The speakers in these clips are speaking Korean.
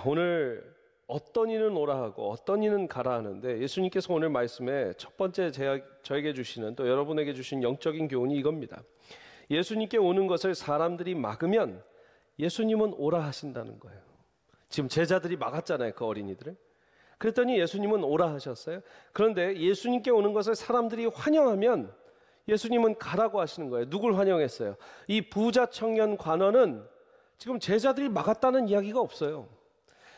오늘 어떤 이는 오라 하고 어떤 이는 가라 하는데, 예수님께서 오늘 말씀에 첫 번째 저에게 주시는, 또 여러분에게 주신 영적인 교훈이 이겁니다. 예수님께 오는 것을 사람들이 막으면 예수님은 오라 하신다는 거예요. 지금 제자들이 막았잖아요, 그 어린이들을. 그랬더니 예수님은 오라 하셨어요. 그런데 예수님께 오는 것을 사람들이 환영하면 예수님은 가라고 하시는 거예요. 누굴 환영했어요? 이 부자 청년 관원은 지금 제자들이 막았다는 이야기가 없어요.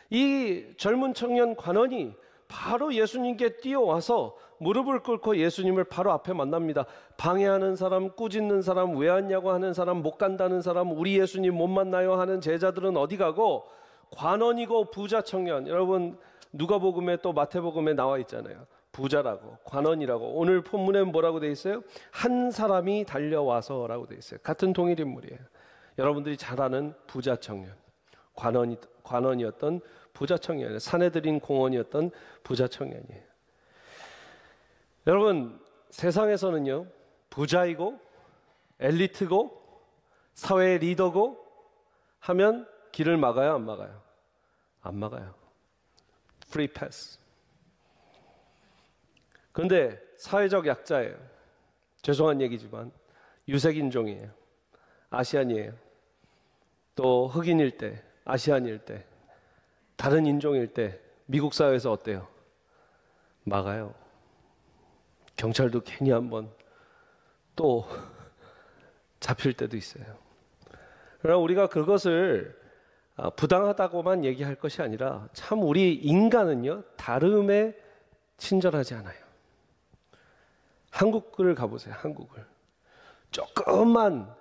이 젊은 청년 관원이 바로 예수님께 뛰어와서 무릎을 꿇고 예수님을 바로 앞에 만납니다. 방해하는 사람, 꾸짖는 사람, 왜 왔냐고 하는 사람, 못 간다는 사람, 우리 예수님 못 만나요 하는 제자들은 어디 가고, 관원이고 부자 청년, 여러분 누가복음에 또 마태복음에 나와 있잖아요. 부자라고, 관원이라고. 오늘 본문에 뭐라고 돼 있어요? 한 사람이 달려와서라고 돼 있어요. 같은 동일 인물이에요. 여러분들이 잘 아는 부자 청년, 관원이었던 부자 청년이에요. 사내들인 공원이었던 부자 청년이에요. 여러분, 세상에서는요, 부자이고 엘리트고 사회의 리더고 하면 길을 막아요, 안 막아요? 안 막아요. 프리 패스. 그런데 사회적 약자예요. 죄송한 얘기지만 유색인종이에요. 아시안이에요. 또 흑인일 때, 아시안일 때, 다른 인종일 때 미국 사회에서 어때요? 막아요. 경찰도 괜히 한번 또 잡힐 때도 있어요. 그러나 우리가 그것을 부당하다고만 얘기할 것이 아니라, 참 우리 인간은요, 다름에 친절하지 않아요. 한국을 가보세요. 한국을 조금만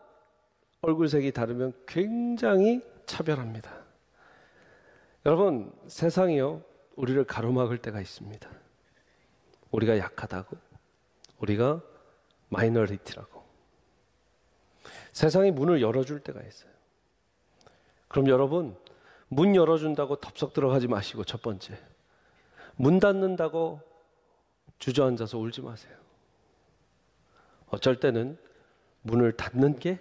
얼굴색이 다르면 굉장히 차별합니다. 여러분, 세상이요, 우리를 가로막을 때가 있습니다. 우리가 약하다고, 우리가 마이너리티라고. 세상이 문을 열어줄 때가 있어요. 그럼 여러분, 문 열어준다고 덥석 들어가지 마시고, 첫 번째, 문 닫는다고 주저앉아서 울지 마세요. 어쩔 때는 문을 닫는 게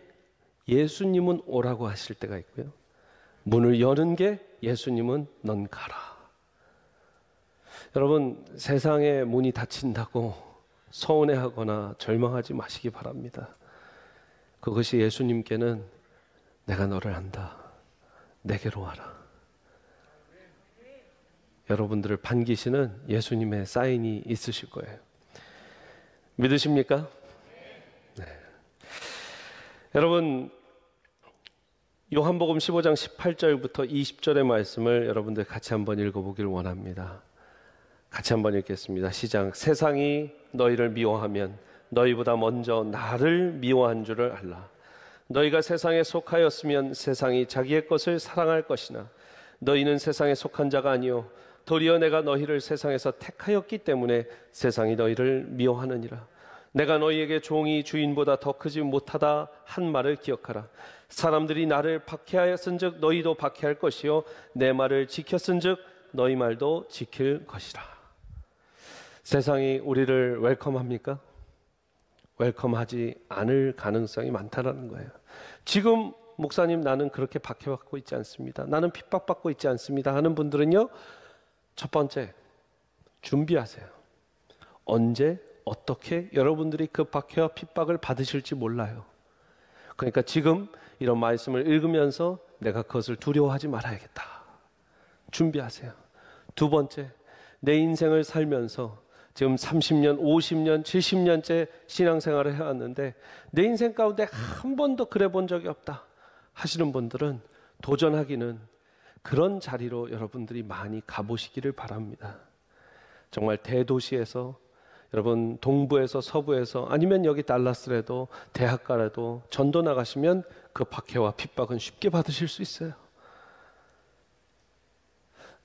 예수님은 오라고 하실 때가 있고요, 문을 여는 게 예수님은 넌 가라. 여러분, 세상의 문이 닫힌다고 서운해하거나 절망하지 마시기 바랍니다. 그것이 예수님께는 내가 너를 안다, 내게로 와라. 여러분들을 반기시는 예수님의 사인이 있으실 거예요. 믿으십니까? 네. 여러분, 요한복음 15장 18절부터 20절의 말씀을 여러분들 같이 한번 읽어보길 원합니다. 같이 한번 읽겠습니다. 시작. 세상이 너희를 미워하면 너희보다 먼저 나를 미워한 줄을 알라. 너희가 세상에 속하였으면 세상이 자기의 것을 사랑할 것이나 너희는 세상에 속한 자가 아니요 도리어 내가 너희를 세상에서 택하였기 때문에 세상이 너희를 미워하느니라. 내가 너희에게 종이 주인보다 더 크지 못하다 한 말을 기억하라. 사람들이 나를 박해하였은즉 너희도 박해할 것이요 내 말을 지켰은즉 너희 말도 지킬 것이라. 세상이 우리를 웰컴합니까? 웰컴하지 않을 가능성이 많다라는 거예요. 지금 목사님, 나는 그렇게 박해받고 있지 않습니다, 나는 핍박받고 있지 않습니다 하는 분들은요, 첫 번째, 준비하세요. 언제 어떻게 여러분들이 그 박해와 핍박을 받으실지 몰라요. 그러니까 지금 이런 말씀을 읽으면서 내가 그것을 두려워하지 말아야겠다, 준비하세요. 두 번째, 내 인생을 살면서 지금 30년, 50년, 70년째 신앙생활을 해왔는데 내 인생 가운데 한 번도 그래 본 적이 없다 하시는 분들은 도전하기는 그런 자리로 여러분들이 많이 가보시기를 바랍니다. 정말 대도시에서, 여러분 동부에서 서부에서, 아니면 여기 달라스라도 대학가라도 전도 나가시면 그 박해와 핍박은 쉽게 받으실 수 있어요.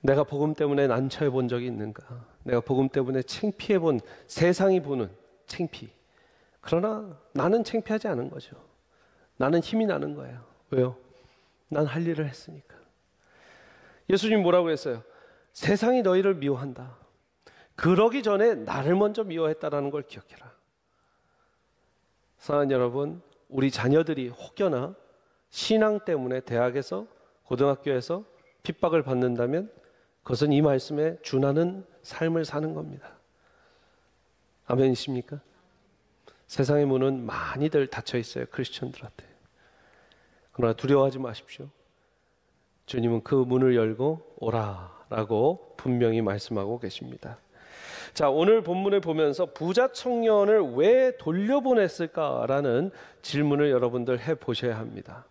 내가 복음 때문에 난처해 본 적이 있는가? 내가 복음 때문에 창피해 본, 세상이 보는 창피. 그러나 나는 창피하지 않은 거죠. 나는 힘이 나는 거예요. 왜요? 난 할 일을 했으니까. 예수님 뭐라고 했어요? 세상이 너희를 미워한다. 그러기 전에 나를 먼저 미워했다라는 걸 기억해라. 사랑하는 여러분, 우리 자녀들이 혹여나 신앙 때문에 대학에서, 고등학교에서 핍박을 받는다면 그것은 이 말씀에 준하는 삶을 사는 겁니다. 아멘이십니까? 세상의 문은 많이들 닫혀 있어요, 크리스천들한테. 그러나 두려워하지 마십시오. 주님은 그 문을 열고 오라라고 분명히 말씀하고 계십니다. 자, 오늘 본문을 보면서 부자 청년을 왜 돌려보냈을까라는 질문을 여러분들 해보셔야 합니다.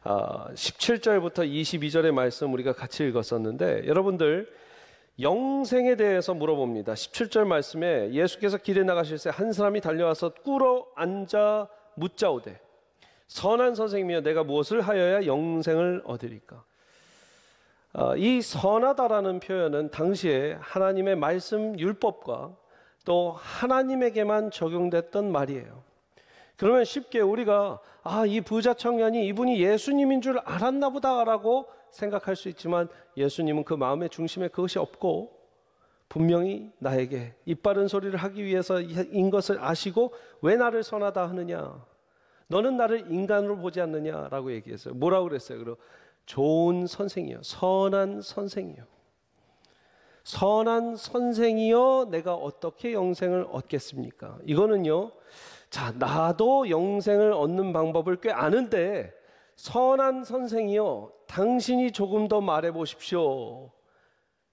17절부터 22절의 말씀 우리가 같이 읽었었는데 여러분들 영생에 대해서 물어봅니다. 17절 말씀에 예수께서 길에 나가실 때 한 사람이 달려와서 꿇어 앉아 묻자오되 선한 선생님이여 내가 무엇을 하여야 영생을 얻으리까? 이 선하다라는 표현은 당시에 하나님의 말씀 율법과 또 하나님에게만 적용됐던 말이에요. 그러면 쉽게 우리가 이 부자 청년이 이분이 예수님인 줄 알았나 보다라고 생각할 수 있지만 예수님은 그 마음의 중심에 그것이 없고 분명히 나에게 입바른 소리를 하기 위해서인 것을 아시고 왜 나를 선하다 하느냐? 너는 나를 인간으로 보지 않느냐라고 얘기했어요. 뭐라고 그랬어요? 그리고 좋은 선생이요, 선한 선생이요, 선한 선생이요 내가 어떻게 영생을 얻겠습니까? 이거는요, 자, 나도 영생을 얻는 방법을 꽤 아는데 선한 선생이요 당신이 조금 더 말해 보십시오.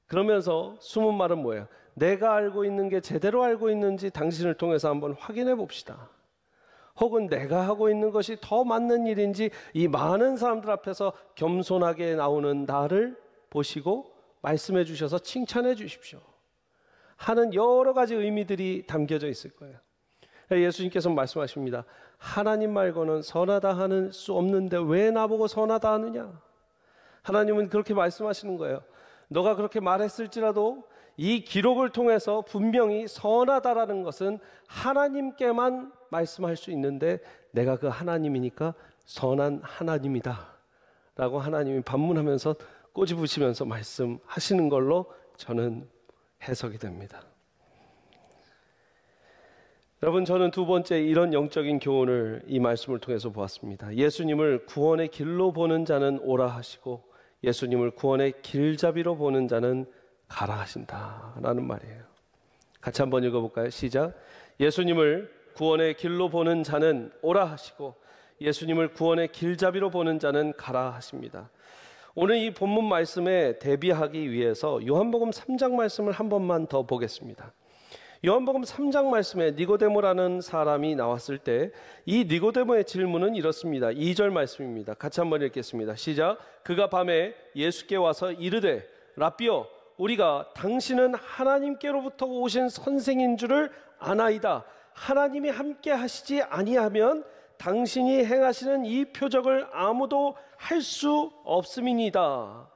그러면서 숨은 말은 뭐예요? 내가 알고 있는 게 제대로 알고 있는지 당신을 통해서 한번 확인해 봅시다. 혹은 내가 하고 있는 것이 더 맞는 일인지 이 많은 사람들 앞에서 겸손하게 나오는 나를 보시고 말씀해 주셔서 칭찬해 주십시오 하는 여러 가지 의미들이 담겨져 있을 거예요. 예수님께서 말씀하십니다. 하나님 말고는 선하다 하는 수 없는데 왜 나보고 선하다 하느냐? 하나님은 그렇게 말씀하시는 거예요. 너가 그렇게 말했을지라도 이 기록을 통해서 분명히 선하다라는 것은 하나님께만 말씀할 수 있는데 내가 그 하나님이니까 선한 하나님이다 라고 하나님이 반문하면서 꼬집으시면서 말씀하시는 걸로 저는 해석이 됩니다. 여러분, 저는 두 번째 이런 영적인 교훈을 이 말씀을 통해서 보았습니다. 예수님을 구원의 길로 보는 자는 오라 하시고 예수님을 구원의 길잡이로 보는 자는 가라 하신다라는 말이에요. 같이 한번 읽어볼까요? 시작. 예수님을 구원의 길로 보는 자는 오라 하시고 예수님을 구원의 길잡이로 보는 자는 가라 하십니다. 오늘 이 본문 말씀에 대비하기 위해서 요한복음 3장 말씀을 한 번만 더 보겠습니다. 요한복음 3장 말씀에 니고데모라는 사람이 나왔을 때 이 니고데모의 질문은 이렇습니다. 2절 말씀입니다. 같이 한번 읽겠습니다. 시작. 그가 밤에 예수께 와서 이르되 라삐여 우리가 당신은 하나님께로부터 오신 선생인 줄을 아나이다. 하나님이 함께 하시지 아니하면 당신이 행하시는 이 표적을 아무도 할 수 없음이니이다.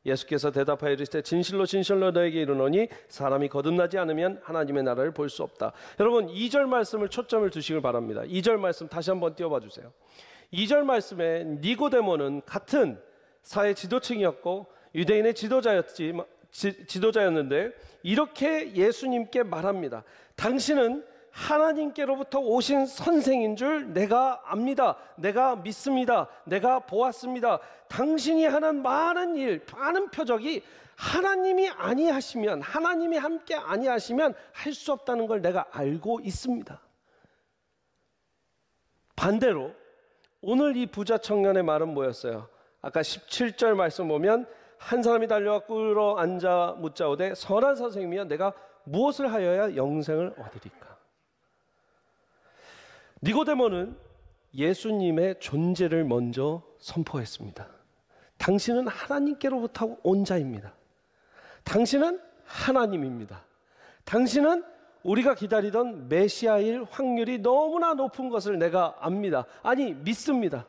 예수께서 대답하여 이르시되 진실로 진실로 너에게 이르노니 사람이 거듭나지 않으면 하나님의 나라를 볼 수 없다. 여러분 2절 말씀을 초점을 두시길 바랍니다. 2절 말씀 다시 한번 띄워봐 주세요. 2절 말씀에 니고데모는 같은 사회 지도층이었고 유대인의 지도자였는데 이렇게 예수님께 말합니다. 당신은 하나님께로부터 오신 선생인 줄 내가 압니다. 내가 믿습니다. 내가 보았습니다. 당신이 하는 많은 일, 많은 표적이 하나님이 아니하시면, 하나님이 함께 아니하시면 할 수 없다는 걸 내가 알고 있습니다. 반대로 오늘 이 부자 청년의 말은 뭐였어요? 아까 17절 말씀 보면 한 사람이 달려와 꿇어 앉아 묻자오되 선한 선생님이여 내가 무엇을 하여야 영생을 얻으리까? 니고데모는 예수님의 존재를 먼저 선포했습니다. 당신은 하나님께로부터 온 자입니다. 당신은 하나님입니다. 당신은 우리가 기다리던 메시아일 확률이 너무나 높은 것을 내가 압니다. 아니 믿습니다.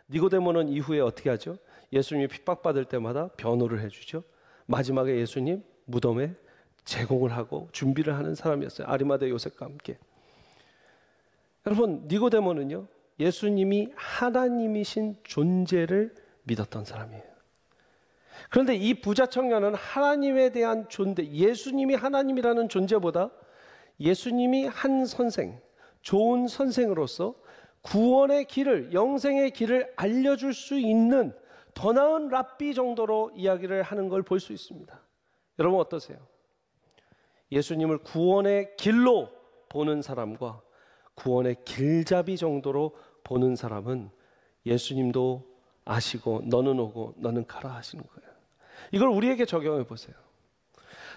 니고데모는 이후에 어떻게 하죠? 예수님이 핍박받을 때마다 변호를 해주죠. 마지막에 예수님 무덤에 제공을 하고 준비를 하는 사람이었어요. 아리마대 요셉과 함께. 여러분 니고데모는요 예수님이 하나님이신 존재를 믿었던 사람이에요. 그런데 이 부자 청년은 하나님에 대한 존재, 예수님이 하나님이라는 존재보다 예수님이 한 선생, 좋은 선생으로서 구원의 길을, 영생의 길을 알려줄 수 있는 더 나은 랍비 정도로 이야기를 하는 걸 볼 수 있습니다. 여러분 어떠세요? 예수님을 구원의 길로 보는 사람과 구원의 길잡이 정도로 보는 사람은 예수님도 아시고 너는 오고 너는 가라 하시는 거예요. 이걸 우리에게 적용해 보세요.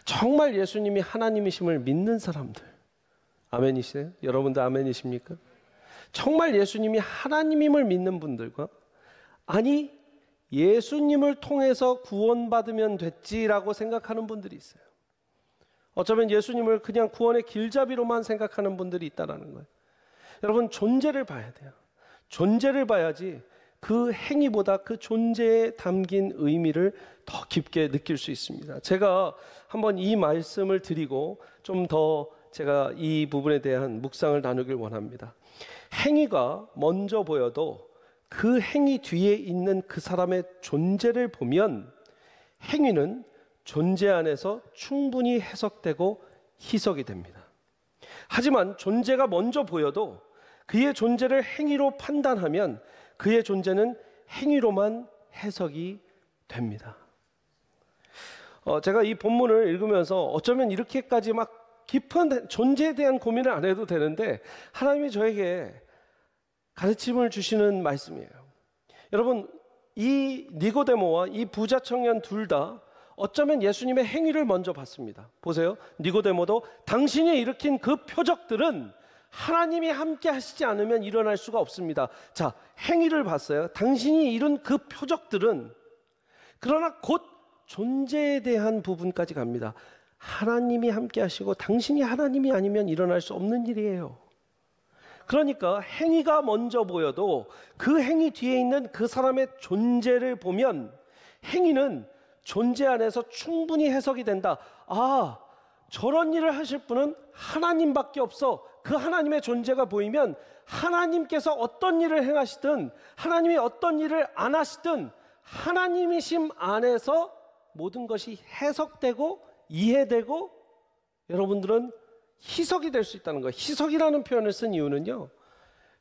정말 예수님이 하나님이심을 믿는 사람들, 아멘이세요? 여러분도 아멘이십니까? 정말 예수님이 하나님임을 믿는 분들과, 아니 예수님을 통해서 구원받으면 됐지라고 생각하는 분들이 있어요. 어쩌면 예수님을 그냥 구원의 길잡이로만 생각하는 분들이 있다는 거예요. 여러분, 존재를 봐야 돼요. 존재를 봐야지 그 행위보다 그 존재에 담긴 의미를 더 깊게 느낄 수 있습니다. 제가 한번 이 말씀을 드리고 좀 더 제가 이 부분에 대한 묵상을 나누길 원합니다. 행위가 먼저 보여도 그 행위 뒤에 있는 그 사람의 존재를 보면 행위는 존재 안에서 충분히 해석되고 희석이 됩니다. 하지만 존재가 먼저 보여도 그의 존재를 행위로 판단하면 그의 존재는 행위로만 해석이 됩니다. 제가 이 본문을 읽으면서 어쩌면 이렇게까지 막 깊은 존재에 대한 고민을 안 해도 되는데 하나님이 저에게 가르침을 주시는 말씀이에요. 여러분, 이 니고데모와 이 부자 청년 둘 다 어쩌면 예수님의 행위를 먼저 봤습니다. 보세요. 니고데모도 당신이 일으킨 그 표적들은 하나님이 함께 하시지 않으면 일어날 수가 없습니다. 자, 행위를 봤어요. 당신이 이룬 그 표적들은, 그러나 곧 존재에 대한 부분까지 갑니다. 하나님이 함께 하시고 당신이 하나님이 아니면 일어날 수 없는 일이에요. 그러니까 행위가 먼저 보여도 그 행위 뒤에 있는 그 사람의 존재를 보면 행위는 존재 안에서 충분히 해석이 된다. 아, 저런 일을 하실 분은 하나님밖에 없어. 그 하나님의 존재가 보이면 하나님께서 어떤 일을 행하시든 하나님이 어떤 일을 안 하시든 하나님이심 안에서 모든 것이 해석되고 이해되고 여러분들은 희석이 될 수 있다는 거예요. 희석이라는 표현을 쓴 이유는요,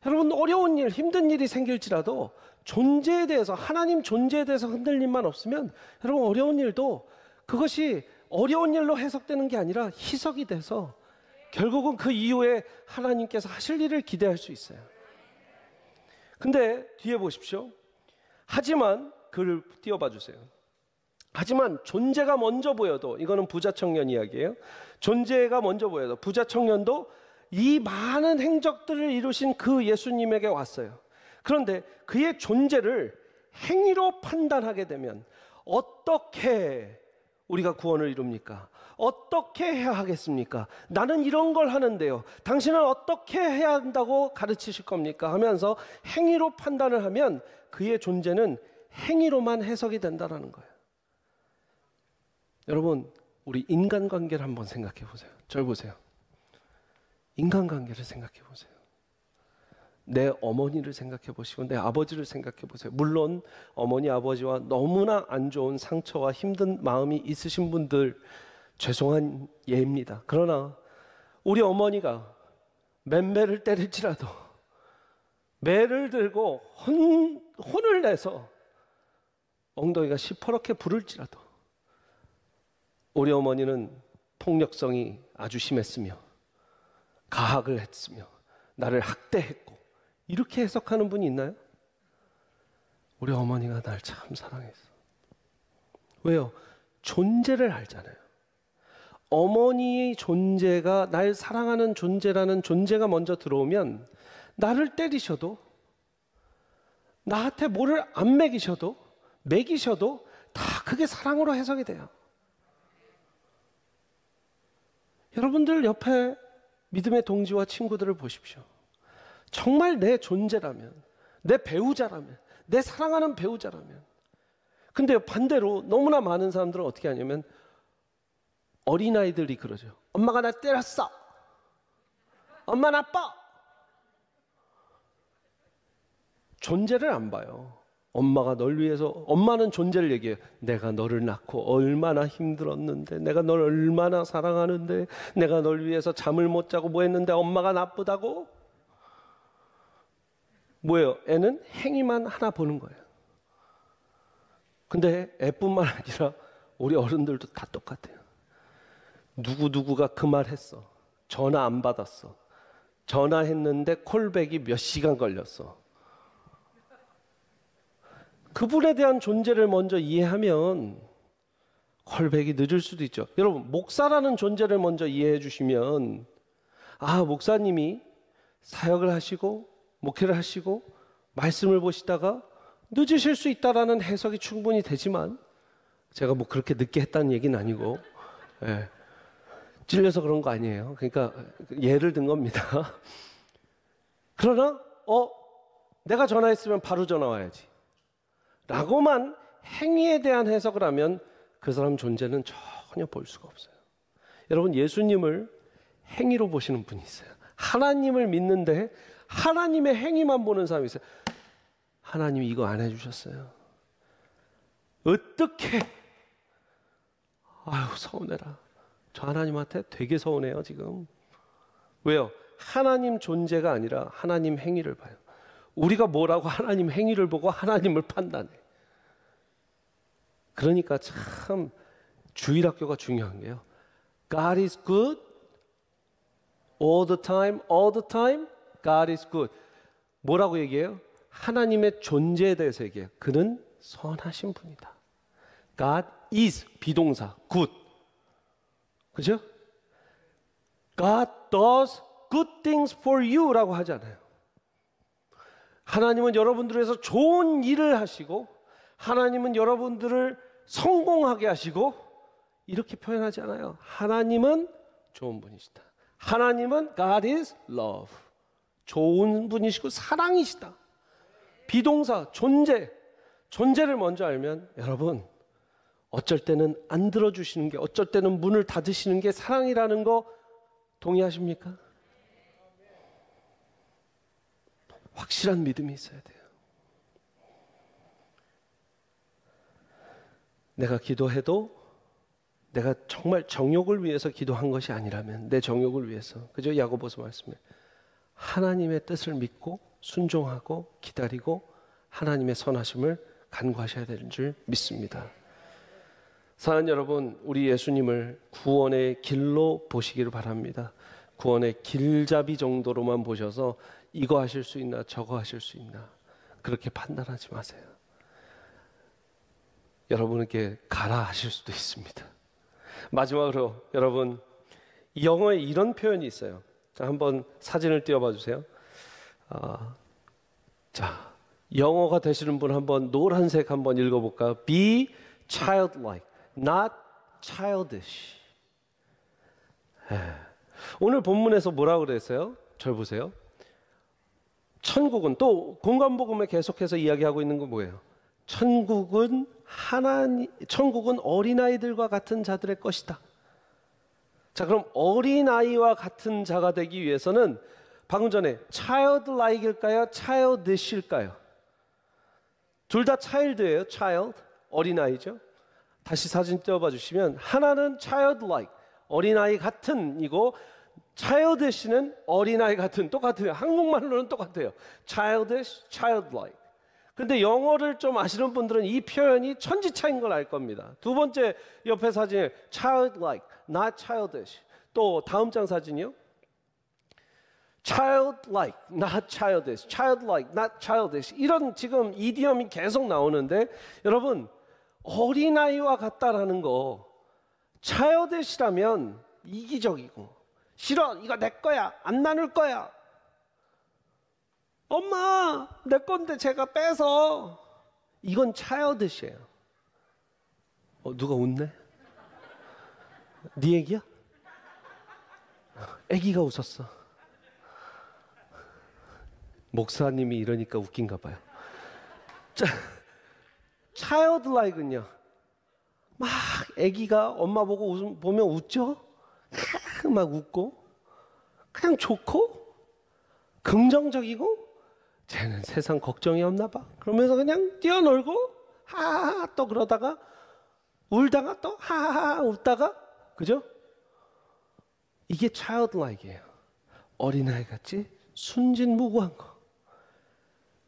여러분 어려운 일, 힘든 일이 생길지라도 존재에 대해서, 하나님 존재에 대해서 흔들림만 없으면 여러분 어려운 일도 그것이 어려운 일로 해석되는 게 아니라 희석이 돼서 결국은 그 이후에 하나님께서 하실 일을 기대할 수 있어요. 근데 뒤에 보십시오. 하지만 글을 띄워봐 주세요. 하지만 존재가 먼저 보여도, 이거는 부자 청년 이야기예요. 존재가 먼저 보여도 부자 청년도 이 많은 행적들을 이루신 그 예수님에게 왔어요. 그런데 그의 존재를 행위로 판단하게 되면 어떻게 우리가 구원을 이룹니까? 어떻게 해야 하겠습니까? 나는 이런 걸 하는데요, 당신은 어떻게 해야 한다고 가르치실 겁니까? 하면서 행위로 판단을 하면 그의 존재는 행위로만 해석이 된다는 거예요. 여러분, 우리 인간관계를 한번 생각해 보세요. 절 보세요. 인간관계를 생각해 보세요. 내 어머니를 생각해 보시고 내 아버지를 생각해 보세요. 물론 어머니 아버지와 너무나 안 좋은 상처와 힘든 마음이 있으신 분들 죄송한 예입니다. 그러나 우리 어머니가 맨매를 때릴지라도, 매를 들고 혼을 내서 엉덩이가 시퍼렇게 부를지라도 우리 어머니는 폭력성이 아주 심했으며 가학을 했으며 나를 학대했고, 이렇게 해석하는 분이 있나요? 우리 어머니가 날 참 사랑했어. 왜요? 존재를 알잖아요. 어머니의 존재가, 날 사랑하는 존재라는 존재가 먼저 들어오면 나를 때리셔도, 나한테 뭐를 안 먹이셔도 다 그게 사랑으로 해석이 돼요. 여러분들 옆에 믿음의 동지와 친구들을 보십시오. 정말 내 존재라면, 내 배우자라면, 내 사랑하는 배우자라면. 근데 반대로 너무나 많은 사람들은 어떻게 하냐면 어린아이들이 그러죠. 엄마가 나 때렸어. 엄마 나빠. 존재를 안 봐요. 엄마가 널 위해서, 엄마는 존재를 얘기해요. 내가 너를 낳고 얼마나 힘들었는데, 내가 널 얼마나 사랑하는데, 내가 널 위해서 잠을 못 자고 뭐 했는데 엄마가 나쁘다고? 뭐예요? 애는 행위만 하나 보는 거예요. 근데 애뿐만 아니라 우리 어른들도 다 똑같아요. 누구누구가 그 말 했어. 전화 안 받았어. 전화했는데 콜백이 몇 시간 걸렸어. 그분에 대한 존재를 먼저 이해하면 콜백이 늦을 수도 있죠. 여러분, 목사라는 존재를 먼저 이해해 주시면, 아, 목사님이 사역을 하시고 목회를 하시고 말씀을 보시다가 늦으실 수 있다라는 해석이 충분히 되지만, 제가 뭐 그렇게 늦게 했다는 얘기는 아니고, 예, 찔려서 그런 거 아니에요. 그러니까 예를 든 겁니다. 그러나 내가 전화했으면 바로 전화 와야지 라고만 행위에 대한 해석을 하면 그 사람 존재는 전혀 볼 수가 없어요. 여러분, 예수님을 행위로 보시는 분이 있어요. 하나님을 믿는데 하나님의 행위만 보는 사람이 있어요. 하나님이 이거 안 해주셨어요. 어떻게? 아유, 서운해라. 저 하나님한테 되게 서운해요 지금. 왜요? 하나님 존재가 아니라 하나님 행위를 봐요. 우리가 뭐라고 하나님 행위를 보고 하나님을 판단해. 그러니까 참 주일학교가 중요한 게요. God is good all the time, God is good. 뭐라고 얘기해요? 하나님의 존재에 대해서 얘기해요. 그는 선하신 분이다. God is 비동사 good. 그죠? God does good things for you 라고 하잖아요. 하나님은 여러분들을 위해서 좋은 일을 하시고, 하나님은 여러분들을 성공하게 하시고, 이렇게 표현하지 않아요. 하나님은 좋은 분이시다. 하나님은 God is love. 좋은 분이시고 사랑이시다. 비동사 존재를 먼저 알면 여러분, 어쩔 때는 안 들어주시는 게, 어쩔 때는 문을 닫으시는 게 사랑이라는 거 동의하십니까? 확실한 믿음이 있어야 돼요. 내가 기도해도 내가 정말 정욕을 위해서 기도한 것이 아니라면, 내 정욕을 위해서, 그죠? 야고보서 말씀에 하나님의 뜻을 믿고 순종하고 기다리고 하나님의 선하심을 간구하셔야 되는 줄 믿습니다. 사랑하는 여러분, 우리 예수님을 구원의 길로 보시기를 바랍니다. 구원의 길잡이 정도로만 보셔서 이거 하실 수 있나 저거 하실 수 있나 그렇게 판단하지 마세요. 여러분에게 가라 하실 수도 있습니다. 마지막으로 여러분, 영어에 이런 표현이 있어요. 자, 한번 사진을 띄워봐 주세요. 자, 영어가 되시는 분 한번 노란색 한번 읽어볼까요? Be childlike, not childish. 오늘 본문에서 뭐라고 그랬어요? 절 보세요. 천국은, 또 공관복음에 계속해서 이야기하고 있는 건 뭐예요? 천국은 어린아이들과 같은 자들의 것이다. 자, 그럼 어린아이와 같은 자가 되기 위해서는 방금 전에 childlike일까요? childish일까요? 둘 다 child예요. child, 어린아이죠. 다시 사진 띄워봐 주시면, 하나는 childlike, 어린아이 같은 이고, childish는 어린아이 같은, 똑같아요. 한국말로는 똑같아요. childish, childlike. 근데 영어를 좀 아시는 분들은 이 표현이 천지차인 걸 알 겁니다. 두 번째 옆에 사진에 childlike, not childish. 또 다음 장 사진이요. childlike, not childish. childlike, not childish. 이런 지금 이디엄이 계속 나오는데, 여러분, 어린아이와 같다라는 거, childish라면 이기적이고, 싫어, 이거 내 거야, 안 나눌 거야. 엄마, 내 건데 제가 빼서. 이건 childish예요. 누가 웃네? 네 얘기야? 애기가 웃었어. 목사님이 이러니까 웃긴가 봐요. 자, childlike은요, 막 애기가 엄마 보고 보면 웃죠? 막 웃고, 그냥 좋고, 긍정적이고, 쟤는 세상 걱정이 없나 봐. 그러면서 그냥 뛰어놀고, 하하하 또 그러다가, 울다가 또 하하하 웃다가, 그죠? 이게 childlike예요. 어린아이 같이 순진무구한 거.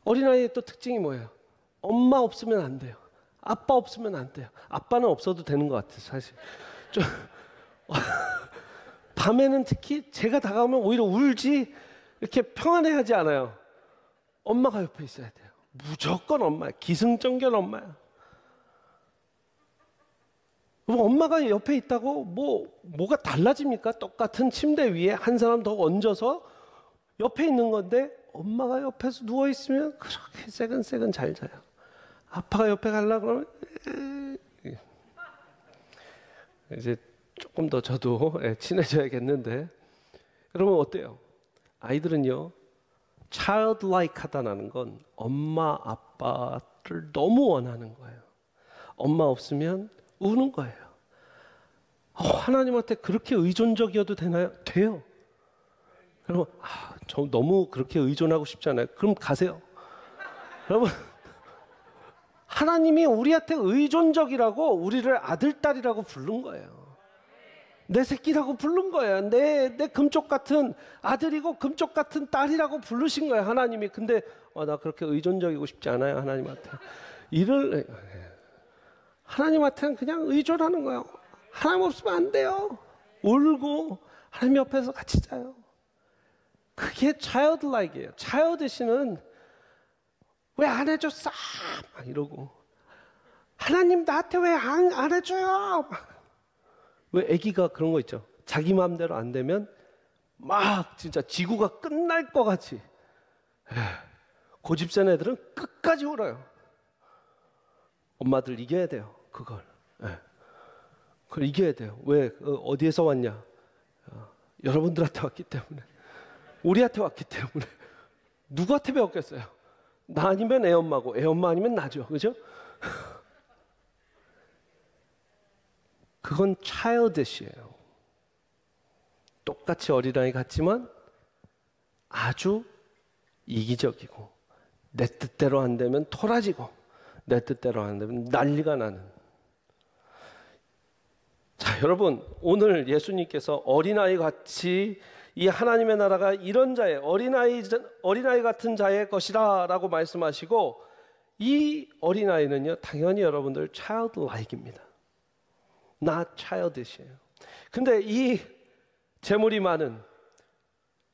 어린아이의 또 특징이 뭐예요? 엄마 없으면 안 돼요. 아빠 없으면 안 돼요. 아빠는 없어도 되는 것 같아요, 사실. 좀 밤에는 특히 제가 다가오면 오히려 울지 이렇게 평안해하지 않아요. 엄마가 옆에 있어야 돼요. 무조건 엄마야. 기승전결 엄마야. 엄마가 옆에 있다고 뭐가 달라집니까? 똑같은 침대 위에 한 사람 더 얹어서 옆에 있는 건데 엄마가 옆에서 누워 있으면 그렇게 새근새근 잘 자요. 아빠가 옆에 가려고 그러면 이제 조금 더 저도 친해져야겠는데, 여러분 어때요? 아이들은요, childlike 하다는 건 엄마 아빠를 너무 원하는 거예요. 엄마 없으면 우는 거예요. 하나님한테 그렇게 의존적이어도 되나요? 돼요. 여러분, 저 너무 그렇게 의존하고 싶지 않아요. 그럼 가세요. 여러분, 하나님이 우리한테 의존적이라고 우리를 아들, 딸이라고 부른 거예요. 내 새끼라고 부른 거예요. 내 금쪽 같은 아들이고 금쪽 같은 딸이라고 부르신 거예요, 하나님이. 근데 나 그렇게 의존적이고 싶지 않아요, 하나님한테. 하나님한테는 그냥 의존하는 거예요. 하나님 없으면 안 돼요. 울고 하나님 옆에서 같이 자요. 그게 childlike이에요. childish는 왜 안 해줬어? 막 이러고, 하나님 나한테 왜 안 해줘요? 왜 아기가 그런 거 있죠. 자기 마음대로 안 되면 막 진짜 지구가 끝날 것 같이, 고집센 애들은 끝까지 울어요. 엄마들 이겨야 돼요. 그걸 이겨야 돼요. 왜? 어디에서 왔냐? 여러분들한테 왔기 때문에, 우리한테 왔기 때문에. 누구한테 배웠겠어요? 나 아니면 애 엄마고, 애 엄마 아니면 나죠. 그죠? 그건 childish예요. 똑같이 어린아이 같지만 아주 이기적이고, 내 뜻대로 안 되면 토라지고, 내 뜻대로 안 되면 난리가 나는. 자, 여러분, 오늘 예수님께서 어린아이 같이 이 하나님의 나라가 이런 자의 어린아이 같은 자의 것이라 라고 말씀하시고, 이 어린아이는요, 당연히 여러분들 childlike입니다. not childish예요. 근데 이 재물이 많은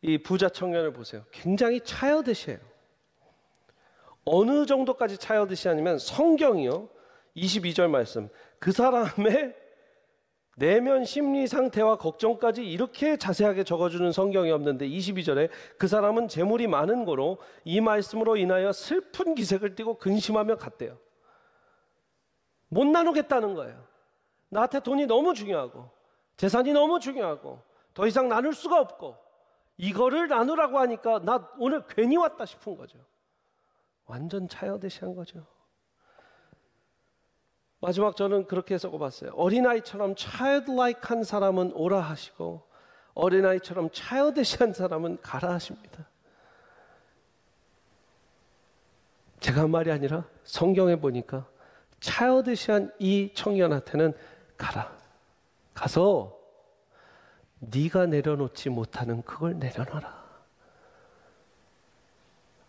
이 부자 청년을 보세요. 굉장히 childish예요. 어느 정도까지 childish하냐면, 성경이요, 22절 말씀, 그 사람의 내면 심리 상태와 걱정까지 이렇게 자세하게 적어주는 성경이 없는데, 22절에 그 사람은 재물이 많은 거로 이 말씀으로 인하여 슬픈 기색을 띠고 근심하며 갔대요. 못 나누겠다는 거예요. 나한테 돈이 너무 중요하고 재산이 너무 중요하고 더 이상 나눌 수가 없고, 이거를 나누라고 하니까 나 오늘 괜히 왔다 싶은 거죠. 완전 차여드시한 거죠. 마지막 저는 그렇게 적어봤어요. 어린아이처럼 childlike한 사람은 오라 하시고, 어린아이처럼 childish한 사람은 가라 하십니다. 제가 한 말이 아니라 성경에 보니까 childish한 이 청년한테는 가라. 가서 네가 내려놓지 못하는 그걸 내려놔라.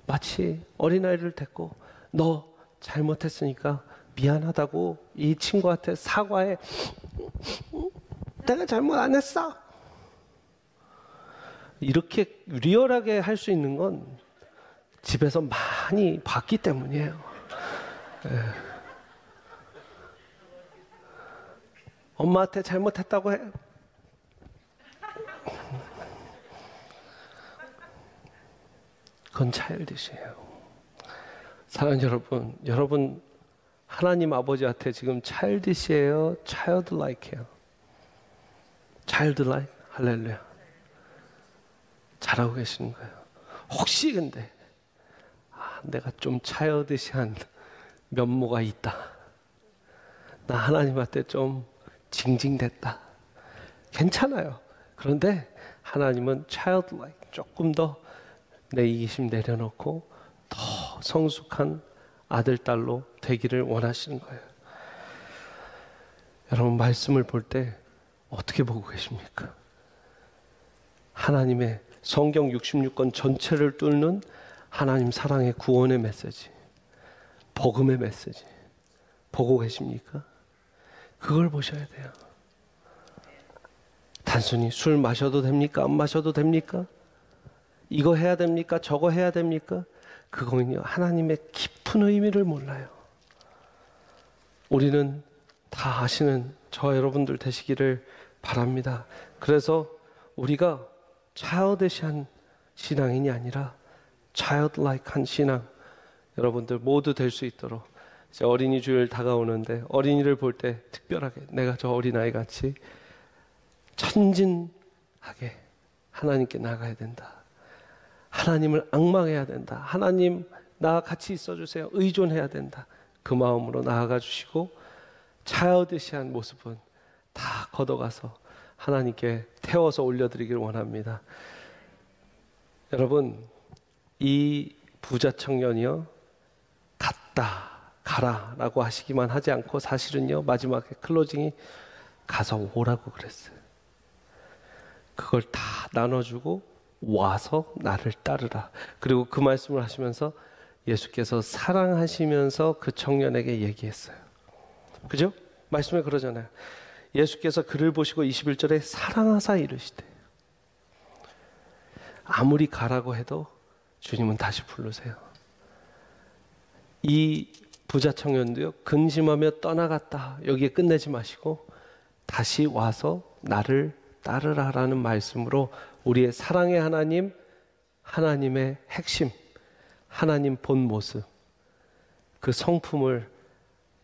마치 어린아이를 데리고 너 잘못했으니까 미안하다고 이 친구한테 사과해. 내가 잘못 안 했어. 이렇게 리얼하게 할 수 있는 건 집에서 많이 봤기 때문이에요. 엄마한테 잘못했다고 해. 그건 차일드시예요. 사랑하는 여러분, 여러분 하나님 아버지한테 지금 차일드시예요, 차일드라이크예요? 차일드라이크, 할렐루야. 잘하고 계시는 거예요. 혹시 근데 내가 좀 차일드시한 면모가 있다, 나 하나님한테 좀 징징댔다, 괜찮아요. 그런데 하나님은 childlike, 조금 더 내 이기심 내려놓고 더 성숙한 아들, 딸로 되기를 원하시는 거예요. 여러분, 말씀을 볼 때 어떻게 보고 계십니까? 하나님의 성경 66권 전체를 뚫는 하나님 사랑의 구원의 메시지, 복음의 메시지, 보고 계십니까? 그걸 보셔야 돼요. 단순히 술 마셔도 됩니까? 안 마셔도 됩니까? 이거 해야 됩니까? 저거 해야 됩니까? 그거는요, 하나님의 깊은 의미를 몰라요. 우리는 다 아시는 저 여러분들 되시기를 바랍니다. 그래서 우리가 childish한 신앙인이 아니라 childlike한 신앙, 여러분들 모두 될 수 있도록, 이제 어린이 주일 다가오는데 어린이를 볼 때 특별하게 내가 저 어린아이 같이 천진하게 하나님께 나가야 된다. 하나님을 앙망해야 된다. 하나님 나 같이 있어주세요. 의존해야 된다. 그 마음으로 나아가 주시고 childish한 모습은 다 걷어가서 하나님께 태워서 올려드리길 원합니다. 여러분, 이 부자 청년이요, 갔다 가라 라고 하시기만 하지 않고 사실은요, 마지막에 클로징이 가서 오라고 그랬어요. 그걸 다 나눠주고 와서 나를 따르라. 그리고 그 말씀을 하시면서 예수께서 사랑하시면서 그 청년에게 얘기했어요. 그죠? 말씀에 그러잖아요. 예수께서 그를 보시고 21절에 사랑하사 이르시되, 아무리 가라고 해도 주님은 다시 부르세요. 이 부자 청년도요, 근심하며 떠나갔다 여기에 끝내지 마시고 다시 와서 나를 따르라라는 말씀으로 우리의 사랑의 하나님, 하나님의 핵심, 하나님 본 모습, 그 성품을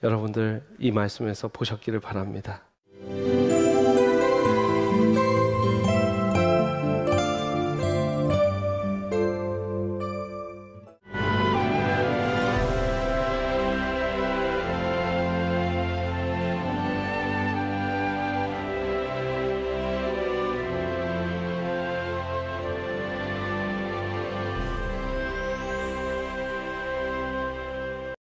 여러분들 이 말씀에서 보셨기를 바랍니다.